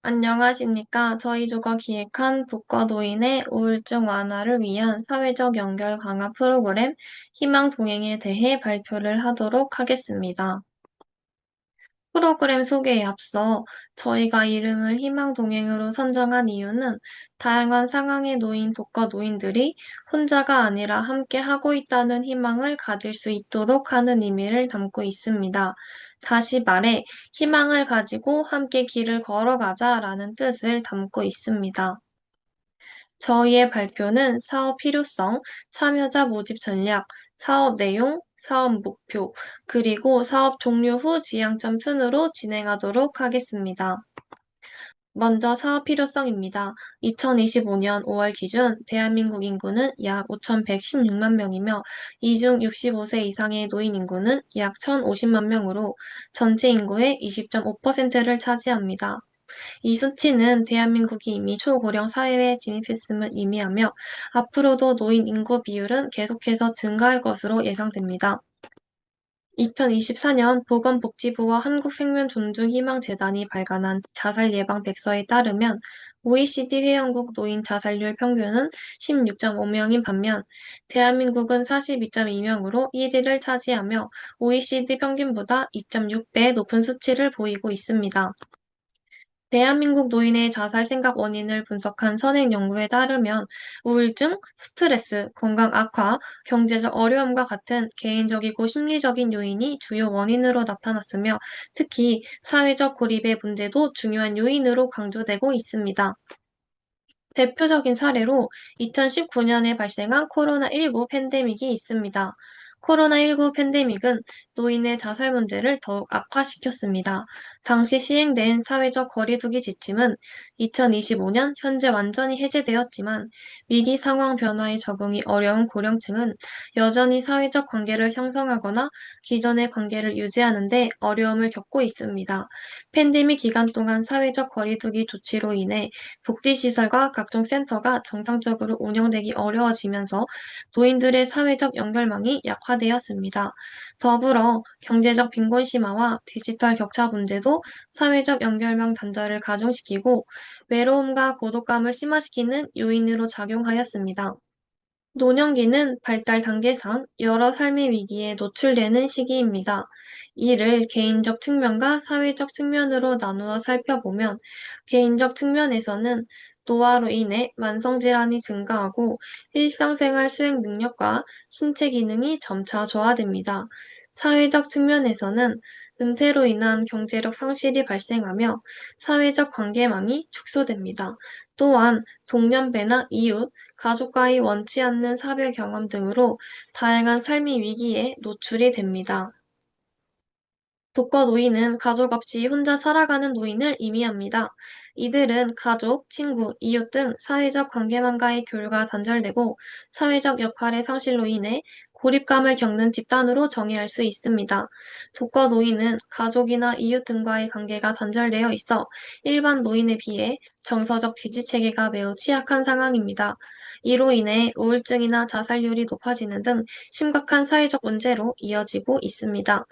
안녕하십니까. 저희 조가 기획한 북과 노인의 우울증 완화를 위한 사회적 연결 강화 프로그램 희망 동행에 대해 발표를 하도록 하겠습니다. 프로그램 소개에 앞서 저희가 이름을 희망 동행으로 선정한 이유는 다양한 상황에 놓인 독거 노인들이 혼자가 아니라 함께 하고 있다는 희망을 가질 수 있도록 하는 의미를 담고 있습니다. 다시 말해, 희망을 가지고 함께 길을 걸어가자라는 뜻을 담고 있습니다. 저희의 발표는 사업 필요성, 참여자 모집 전략, 사업 내용, 사업 목표, 그리고 사업 종료 후 지향점 순으로 진행하도록 하겠습니다. 먼저 사업 필요성입니다. 2025년 5월 기준 대한민국 인구는 약 5,116만 명이며 이 중 65세 이상의 노인 인구는 약 1,050만 명으로 전체 인구의 20.5%를 차지합니다. 이 수치는 대한민국이 이미 초고령 사회에 진입했음을 의미하며 앞으로도 노인 인구 비율은 계속해서 증가할 것으로 예상됩니다. 2024년 보건복지부와 한국생명존중희망재단이 발간한 자살예방 백서에 따르면 OECD 회원국 노인 자살률 평균은 16.5명인 반면 대한민국은 42.2명으로 1위를 차지하며 OECD 평균보다 2.6배 높은 수치를 보이고 있습니다. 대한민국 노인의 자살 생각 원인을 분석한 선행 연구에 따르면 우울증, 스트레스, 건강 악화, 경제적 어려움과 같은 개인적이고 심리적인 요인이 주요 원인으로 나타났으며 특히 사회적 고립의 문제도 중요한 요인으로 강조되고 있습니다. 대표적인 사례로 2019년에 발생한 코로나19 팬데믹이 있습니다. 코로나19 팬데믹은 노인의 자살 문제를 더욱 악화시켰습니다. 당시 시행된 사회적 거리두기 지침은 2025년 현재 완전히 해제되었지만 위기 상황 변화에 적응이 어려운 고령층은 여전히 사회적 관계를 형성하거나 기존의 관계를 유지하는 데 어려움을 겪고 있습니다. 팬데믹 기간 동안 사회적 거리두기 조치로 인해 복지시설과 각종 센터가 정상적으로 운영되기 어려워지면서 노인들의 사회적 연결망이 약화되었습니다. 더불어 경제적 빈곤 심화와 디지털 격차 문제도 사회적 연결망 단절을 가중시키고 외로움과 고독감을 심화시키는 요인으로 작용하였습니다. 노년기는 발달 단계상 여러 삶의 위기에 노출되는 시기입니다. 이를 개인적 측면과 사회적 측면으로 나누어 살펴보면 개인적 측면에서는 노화로 인해 만성질환이 증가하고 일상생활 수행 능력과 신체 기능이 점차 저하됩니다. 사회적 측면에서는 은퇴로 인한 경제력 상실이 발생하며 사회적 관계망이 축소됩니다. 또한 동년배나 이웃, 가족과의 원치 않는 사별 경험 등으로 다양한 삶의 위기에 노출이 됩니다. 독거 노인은 가족 없이 혼자 살아가는 노인을 의미합니다. 이들은 가족, 친구, 이웃 등 사회적 관계망과의 교류가 단절되고 사회적 역할의 상실로 인해 고립감을 겪는 집단으로 정의할 수 있습니다. 독거 노인은 가족이나 이웃 등과의 관계가 단절되어 있어 일반 노인에 비해 정서적 지지 체계가 매우 취약한 상황입니다. 이로 인해 우울증이나 자살률이 높아지는 등 심각한 사회적 문제로 이어지고 있습니다.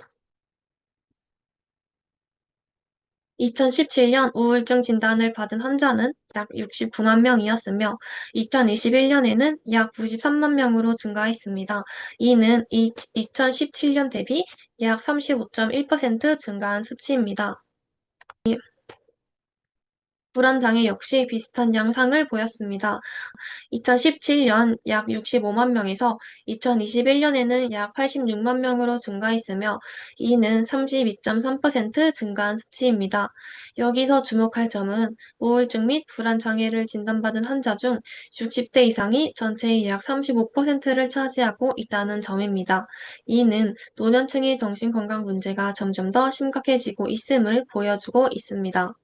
2017년 우울증 진단을 받은 환자는 약 69만 명이었으며 2021년에는 약 93만 명으로 증가했습니다. 이는 2017년 대비 약 35.1% 증가한 수치입니다. 불안장애 역시 비슷한 양상을 보였습니다. 2017년 약 65만 명에서 2021년에는 약 86만 명으로 증가했으며 이는 32.3% 증가한 수치입니다. 여기서 주목할 점은 우울증 및 불안장애를 진단받은 환자 중 60대 이상이 전체의 약 35%를 차지하고 있다는 점입니다. 이는 노년층의 정신건강 문제가 점점 더 심각해지고 있음을 보여주고 있습니다.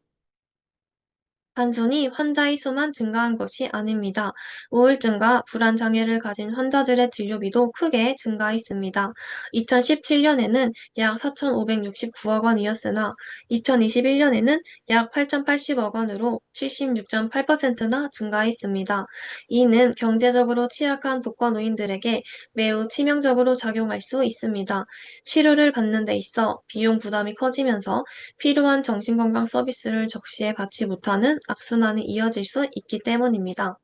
단순히 환자의 수만 증가한 것이 아닙니다. 우울증과 불안 장애를 가진 환자들의 진료비도 크게 증가했습니다. 2017년에는 약 4,569억 원이었으나 2021년에는 약 8,080억 원으로 76.8%나 증가했습니다. 이는 경제적으로 취약한 독거노인들에게 매우 치명적으로 작용할 수 있습니다. 치료를 받는 데 있어 비용 부담이 커지면서 필요한 정신건강 서비스를 적시에 받지 못하는 악순환이 이어질 수 있기 때문입니다.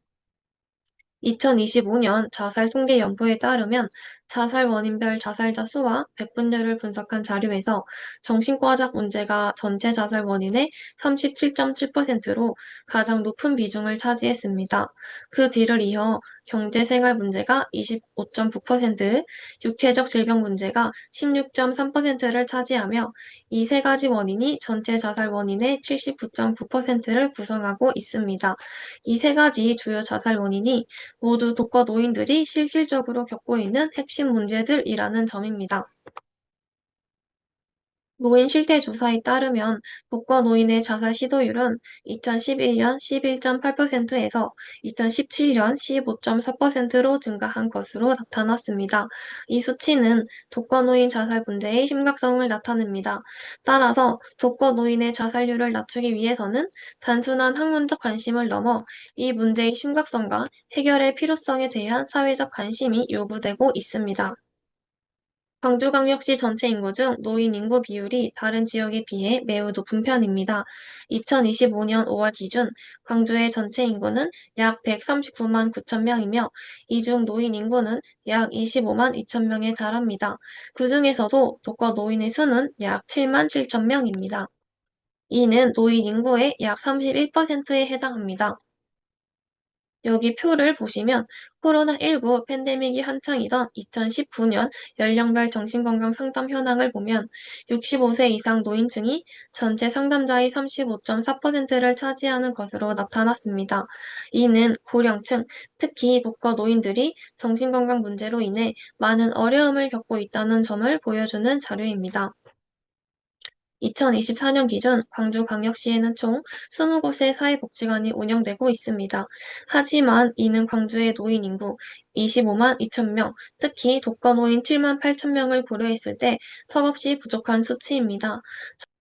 2025년 자살 통계 연구에 따르면 자살 원인별 자살자 수와 백분율을 분석한 자료에서 정신과적 문제가 전체 자살 원인의 37.7%로 가장 높은 비중을 차지했습니다. 그 뒤를 이어 경제생활 문제가 25.9%, 육체적 질병 문제가 16.3%를 차지하며 이 세 가지 원인이 전체 자살 원인의 79.9%를 구성하고 있습니다. 이 세 가지 주요 자살 원인이 모두 독거 노인들이 실질적으로 겪고 있는 핵심 문제들이라는 점입니다. 노인 실태조사에 따르면 독거 노인의 자살 시도율은 2011년 11.8%에서 2017년 15.4%로 증가한 것으로 나타났습니다. 이 수치는 독거 노인 자살 문제의 심각성을 나타냅니다. 따라서 독거 노인의 자살률을 낮추기 위해서는 단순한 학문적 관심을 넘어 이 문제의 심각성과 해결의 필요성에 대한 사회적 관심이 요구되고 있습니다. 광주광역시 전체 인구 중 노인 인구 비율이 다른 지역에 비해 매우 높은 편입니다. 2025년 5월 기준 광주의 전체 인구는 약 139만 9천 명이며 이 중 노인 인구는 약 25만 2천 명에 달합니다. 그 중에서도 독거 노인의 수는 약 7만 7천 명입니다. 이는 노인 인구의 약 31%에 해당합니다. 여기 표를 보시면 코로나19 팬데믹이 한창이던 2019년 연령별 정신건강 상담 현황을 보면 65세 이상 노인층이 전체 상담자의 35.4%를 차지하는 것으로 나타났습니다. 이는 고령층, 특히 독거 노인들이 정신건강 문제로 인해 많은 어려움을 겪고 있다는 점을 보여주는 자료입니다. 2024년 기준 광주광역시에는 총 20곳의 사회복지관이 운영되고 있습니다. 하지만 이는 광주의 노인 인구 25만 2천 명, 특히 독거노인 7만 8천 명을 고려했을 때 턱없이 부족한 수치입니다.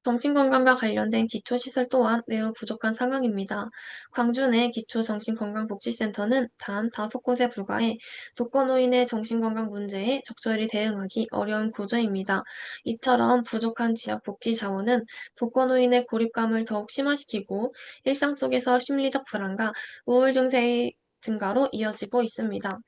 정신건강과 관련된 기초시설 또한 매우 부족한 상황입니다. 광주 내 기초정신건강복지센터는 단 5곳에 불과해 독거노인의 정신건강 문제에 적절히 대응하기 어려운 구조입니다. 이처럼 부족한 지역복지 자원은 독거노인의 고립감을 더욱 심화시키고 일상 속에서 심리적 불안과 우울 증세의 증가로 이어지고 있습니다.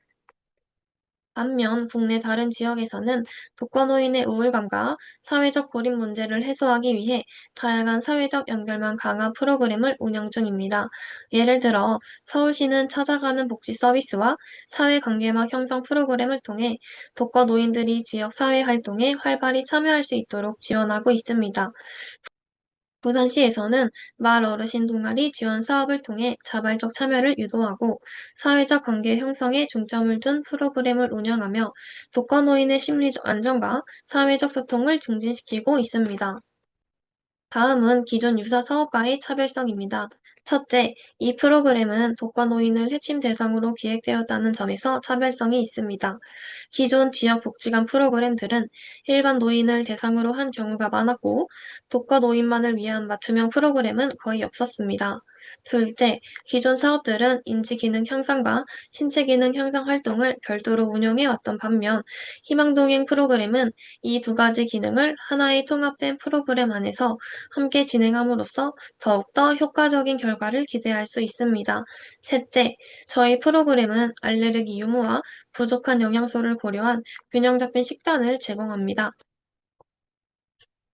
반면 국내 다른 지역에서는 독거노인의 우울감과 사회적 고립 문제를 해소하기 위해 다양한 사회적 연결망 강화 프로그램을 운영 중입니다. 예를 들어 서울시는 찾아가는 복지 서비스와 사회관계망 형성 프로그램을 통해 독거노인들이 지역 사회 활동에 활발히 참여할 수 있도록 지원하고 있습니다. 부산시에서는 마을 어르신 동아리 지원 사업을 통해 자발적 참여를 유도하고 사회적 관계 형성에 중점을 둔 프로그램을 운영하며 독거노인의 심리적 안정과 사회적 소통을 증진시키고 있습니다. 다음은 기존 유사 사업과의 차별성입니다. 첫째, 이 프로그램은 독거노인을 핵심 대상으로 기획되었다는 점에서 차별성이 있습니다. 기존 지역복지관 프로그램들은 일반 노인을 대상으로 한 경우가 많았고, 독거노인만을 위한 맞춤형 프로그램은 거의 없었습니다. 둘째, 기존 사업들은 인지기능 향상과 신체기능 향상 활동을 별도로 운영해 왔던 반면, 희망동행 프로그램은 이 두 가지 기능을 하나의 통합된 프로그램 안에서 함께 진행함으로써 더욱더 효과적인 결과를 기대할 수 있습니다. 셋째, 저희 프로그램은 알레르기 유무와 부족한 영양소를 고려한 균형 잡힌 식단을 제공합니다.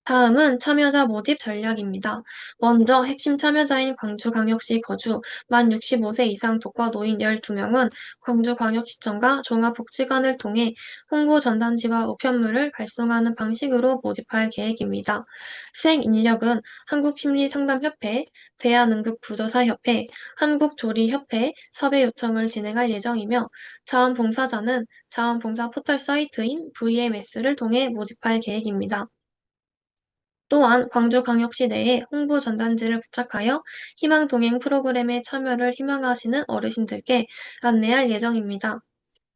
다음은 참여자 모집 전략입니다. 먼저 핵심 참여자인 광주광역시 거주 만 65세 이상 독거 노인 12명은 광주광역시청과 종합복지관을 통해 홍보 전단지와 우편물을 발송하는 방식으로 모집할 계획입니다. 수행 인력은 한국심리상담협회, 대한응급구조사협회, 한국조리협회 섭외 요청을 진행할 예정이며 자원봉사자는 자원봉사 포털 사이트인 VMS를 통해 모집할 계획입니다. 또한 광주광역시 내에 홍보 전단지를 부착하여 희망 동행 프로그램에 참여를 희망하시는 어르신들께 안내할 예정입니다.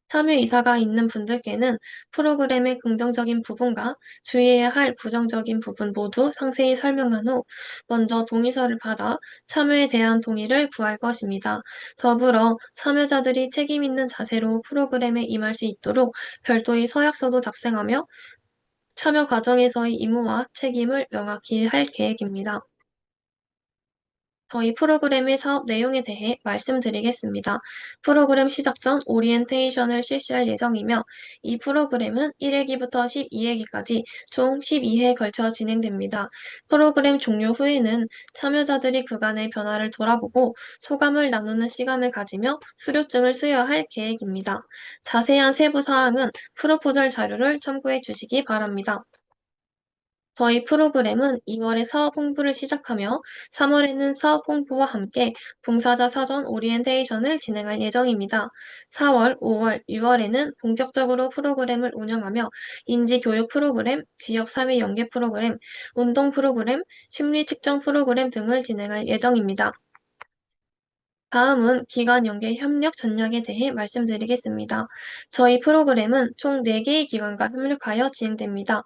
참여 의사가 있는 분들께는 프로그램의 긍정적인 부분과 주의해야 할 부정적인 부분 모두 상세히 설명한 후 먼저 동의서를 받아 참여에 대한 동의를 구할 것입니다. 더불어 참여자들이 책임 있는 자세로 프로그램에 임할 수 있도록 별도의 서약서도 작성하며 참여 과정에서의 임무와 책임을 명확히 할 계획입니다. 저희 프로그램의 사업 내용에 대해 말씀드리겠습니다. 프로그램 시작 전 오리엔테이션을 실시할 예정이며, 이 프로그램은 1회기부터 12회기까지 총 12회에 걸쳐 진행됩니다. 프로그램 종료 후에는 참여자들이 그간의 변화를 돌아보고 소감을 나누는 시간을 가지며 수료증을 수여할 계획입니다. 자세한 세부 사항은 프로포절 자료를 참고해 주시기 바랍니다. 저희 프로그램은 2월에 사업 홍보를 시작하며 3월에는 사업 홍보와 함께 봉사자 사전 오리엔테이션을 진행할 예정입니다. 4월, 5월, 6월에는 본격적으로 프로그램을 운영하며 인지교육 프로그램, 지역사회 연계 프로그램, 운동 프로그램, 심리 측정 프로그램 등을 진행할 예정입니다. 다음은 기관 연계 협력 전략에 대해 말씀드리겠습니다. 저희 프로그램은 총 4개의 기관과 협력하여 진행됩니다.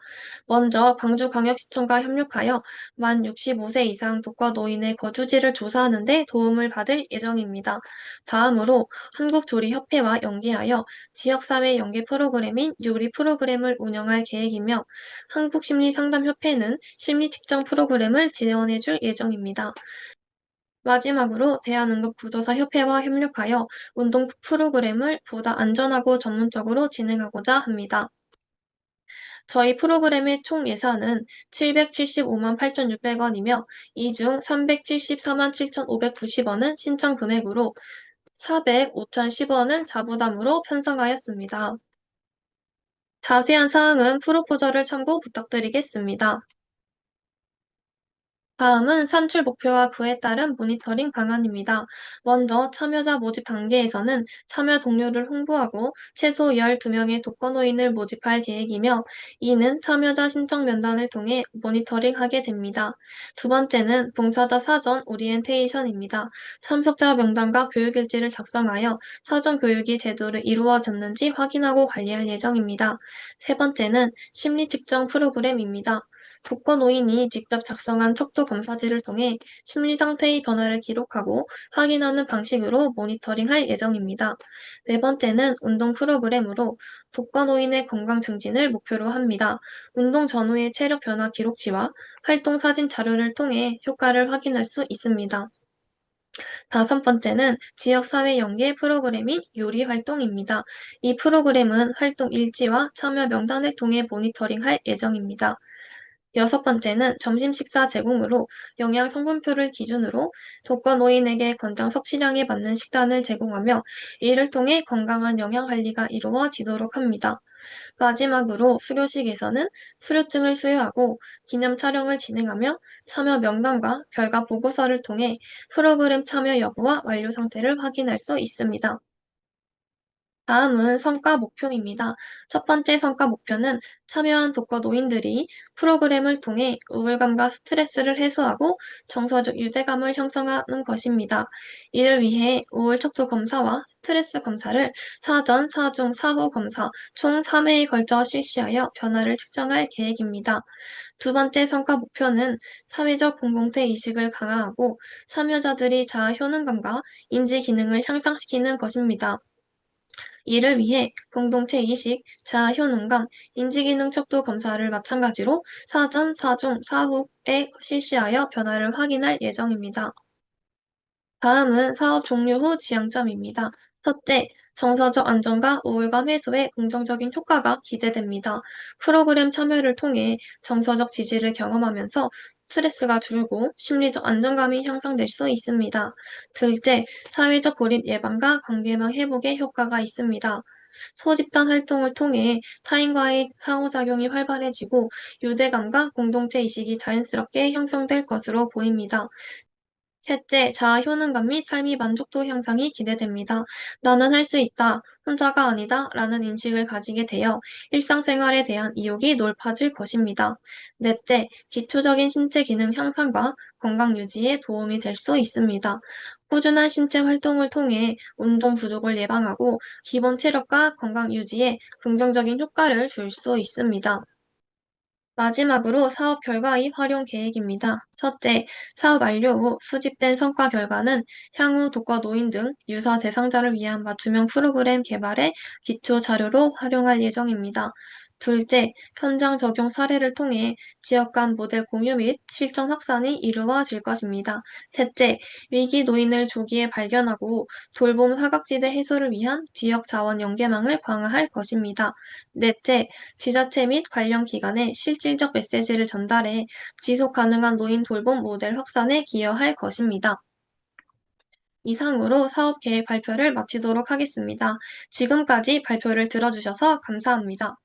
먼저 광주광역시청과 협력하여 만 65세 이상 독거 노인의 거주지를 조사하는 데 도움을 받을 예정입니다. 다음으로 한국조리협회와 연계하여 지역사회 연계 프로그램인 유리 프로그램을 운영할 계획이며, 한국심리상담협회는 심리측정 프로그램을 지원해 줄 예정입니다. 마지막으로 대한응급구조사협회와 협력하여 운동 프로그램을 보다 안전하고 전문적으로 진행하고자 합니다. 저희 프로그램의 총 예산은 775만 8,600원이며, 이 중 374만 7,590원은 신청 금액으로 400, 5,010원은 자부담으로 편성하였습니다. 자세한 사항은 프로포저를 참고 부탁드리겠습니다. 다음은 산출 목표와 그에 따른 모니터링 방안입니다. 먼저 참여자 모집 단계에서는 참여 동료를 홍보하고 최소 12명의 독거노인을 모집할 계획이며, 이는 참여자 신청 면담을 통해 모니터링하게 됩니다. 두 번째는 봉사자 사전 오리엔테이션입니다. 참석자 명단과 교육일지를 작성하여 사전 교육이 제대로 이루어졌는지 확인하고 관리할 예정입니다. 세 번째는 심리 측정 프로그램입니다. 독거노인이 직접 작성한 척도 검사지를 통해 심리 상태의 변화를 기록하고 확인하는 방식으로 모니터링할 예정입니다. 네 번째는 운동 프로그램으로 독거노인의 건강 증진을 목표로 합니다. 운동 전후의 체력 변화 기록치와 활동 사진 자료를 통해 효과를 확인할 수 있습니다. 다섯 번째는 지역사회 연계 프로그램인 요리 활동입니다. 이 프로그램은 활동 일지와 참여 명단을 통해 모니터링할 예정입니다. 여섯 번째는 점심 식사 제공으로 영양 성분표를 기준으로 독거노인에게 권장 섭취량에 맞는 식단을 제공하며, 이를 통해 건강한 영양 관리가 이루어지도록 합니다. 마지막으로 수료식에서는 수료증을 수여하고 기념 촬영을 진행하며 참여 명단과 결과 보고서를 통해 프로그램 참여 여부와 완료 상태를 확인할 수 있습니다. 다음은 성과 목표입니다. 첫 번째 성과 목표는 참여한 독거 노인들이 프로그램을 통해 우울감과 스트레스를 해소하고 정서적 유대감을 형성하는 것입니다. 이를 위해 우울 척도 검사와 스트레스 검사를 사전, 사중, 사후 검사 총 3회에 걸쳐 실시하여 변화를 측정할 계획입니다. 두 번째 성과 목표는 사회적 공동체 의식을 강화하고 참여자들이 자아 효능감과 인지 기능을 향상시키는 것입니다. 이를 위해 공동체 의식, 자아 효능감, 인지기능 척도 검사를 마찬가지로 사전, 사중, 사후에 실시하여 변화를 확인할 예정입니다. 다음은 사업 종료 후 지향점입니다. 첫째, 정서적 안정과 우울감 해소에 긍정적인 효과가 기대됩니다. 프로그램 참여를 통해 정서적 지지를 경험하면서 스트레스가 줄고 심리적 안정감이 향상될 수 있습니다. 둘째, 사회적 고립 예방과 관계망 회복에 효과가 있습니다. 소집단 활동을 통해 타인과의 상호작용이 활발해지고 유대감과 공동체 의식이 자연스럽게 형성될 것으로 보입니다. 셋째, 자아 효능감 및 삶의 만족도 향상이 기대됩니다. 나는 할 수 있다, 혼자가 아니다 라는 인식을 가지게 되어 일상생활에 대한 의욕이 높아질 것입니다. 넷째, 기초적인 신체 기능 향상과 건강 유지에 도움이 될 수 있습니다. 꾸준한 신체 활동을 통해 운동 부족을 예방하고 기본 체력과 건강 유지에 긍정적인 효과를 줄 수 있습니다. 마지막으로 사업 결과의 활용 계획입니다. 첫째, 사업 완료 후 수집된 성과 결과는 향후 독거 노인 등 유사 대상자를 위한 맞춤형 프로그램 개발의 기초 자료로 활용할 예정입니다. 둘째, 현장 적용 사례를 통해 지역 간 모델 공유 및 실전 확산이 이루어질 것입니다. 셋째, 위기 노인을 조기에 발견하고 돌봄 사각지대 해소를 위한 지역 자원 연계망을 강화할 것입니다. 넷째, 지자체 및 관련 기관에 실질적 메시지를 전달해 지속 가능한 노인 돌봄 모델 확산에 기여할 것입니다. 이상으로 사업 계획 발표를 마치도록 하겠습니다. 지금까지 발표를 들어주셔서 감사합니다.